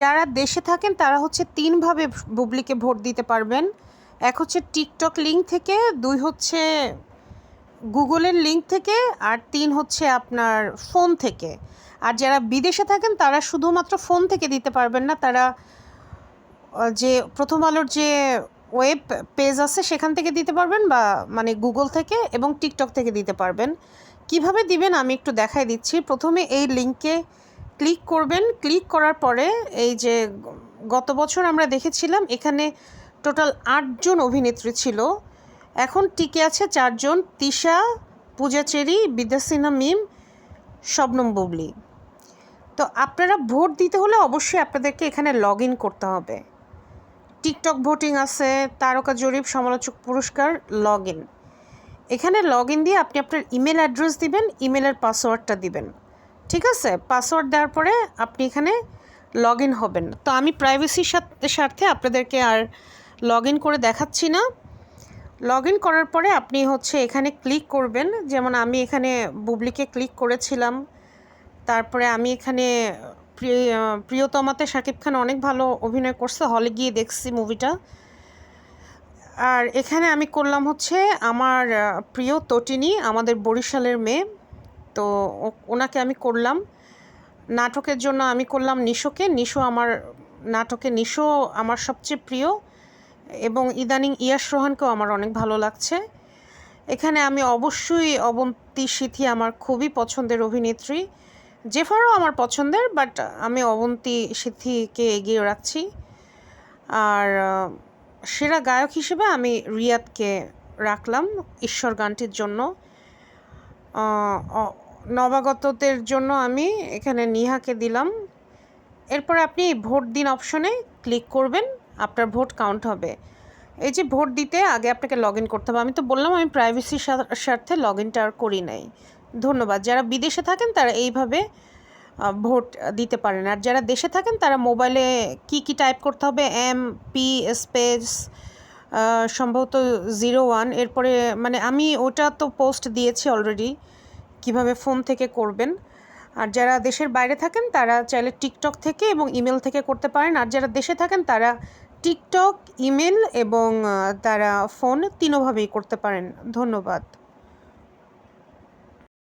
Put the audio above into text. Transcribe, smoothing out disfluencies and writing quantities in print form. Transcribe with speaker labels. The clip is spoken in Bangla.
Speaker 1: যারা দেশে থাকেন তারা হচ্ছে 3 ভাবে বুবলিকে ভোট দিতে পারবেন। এক হচ্ছে টিকটক লিঙ্ক থেকে, 2 হচ্ছে গুগলের লিঙ্ক থেকে, আর 3 হচ্ছে আপনার ফোন থেকে। আর যারা বিদেশে থাকেন তারা শুধুমাত্র ফোন থেকে দিতে পারবেন না, তারা যে প্রথম আলোর যে ওয়েব পেজ আছে সেখান থেকে দিতে পারবেন, বা মানে গুগল থেকে এবং টিকটক থেকে দিতে পারবেন। কিভাবে দিবেন আমি একটু দেখাই দিচ্ছি। প্রথমে এই লিঙ্কে ক্লিক করবেন। ক্লিক করার পরে এই যে গত বছর আমরা দেখেছিলাম এখানে টোটাল 8 জন অভিনেত্রী ছিল, এখন টিকে আছে 4 জন, তিশা, পূজা চেরি, বিদ্যা সিনহা মিম, শবনম বুবলি। তো আপনারা ভোট দিতে হলে অবশ্যই আপনাদেরকে এখানে লগ ইন করতে হবে। টিকটক ভোটিং আছে, তারকা জরিপ, সমালোচক পুরস্কার, লগ ইন। এখানে লগ ইন দিয়ে আপনি আপনার ইমেল অ্যাড্রেস দিবেন, ইমেলের পাসওয়ার্ডটা দিবেন। ঠিক আছে, পাসওয়ার্ড দেওয়ার পরে আপনি এখানে লগ ইন হবেন। তো আমি প্রাইভেসির স্বার্থে আপনাদেরকে আর লগ ইন করে দেখাচ্ছি না। লগ ইন করার পরে আপনি হচ্ছে এখানে ক্লিক করবেন, যেমন আমি এখানে বুবলিকে ক্লিক করেছিলাম। তারপরে আমি এখানে প্রিয়তমাতে শাকিব খান অনেক ভালো অভিনয় করছে, হলে গিয়ে দেখছি মুভিটা। আর এখানে আমি করলাম হচ্ছে আমার প্রিয় তটিনী, আমাদের বরিশালের মেয়ে, তো ওনাকে আমি করলাম। নাটকের জন্য আমি করলাম নিশোকে। নিশো আমার নাটকে নিশো আমার সবচেয়ে প্রিয়, এবং ইদানিং ইয়াশ রোহানকেও আমার অনেক ভালো লাগছে। এখানে আমি অবশ্যই অবন্তী সিথি আমার খুবই পছন্দের অভিনেত্রী, জেফারও আমার পছন্দের, বাট আমি অবন্তী সিথিকে এগিয়ে রাখছি। আর সেরা গায়ক হিসেবে আমি রিয়াদকে রাখলাম ঈশ্বর গানটির জন্য। নবাগতদের জন্য আমি এখানে নিহাকে দিলাম। এরপর আপনি ভোট দিন অপশনে ক্লিক করবেন, আপনার ভোট কাউন্ট হবে। এই যে ভোট দিতে আগে আপনাকে লগ ইন করতে হবে। আমি তো বললাম আমি প্রাইভেসির স্বার্থে লগ ইনটা আর করি নাই। ধন্যবাদ। যারা বিদেশে থাকেন তারা এইভাবে ভোট দিতে পারেন। আর যারা দেশে থাকেন তারা মোবাইলে কি টাইপ করতে হবে, MP স্পেস সম্ভবত 01, এরপরে মানে আমি ওটা তো পোস্ট দিয়েছি অলরেডি কিভাবে ফোন থেকে করবেন। আর যারা দেশের বাইরে থাকেন তারা চাইলে টিকটক থেকে এবং ইমেল থেকে করতে পারেন। আর যারা দেশে থাকেন তারা টিকটক, ইমেল এবং তারা ফোন, 3ভাবেই করতে পারেন। ধন্যবাদ।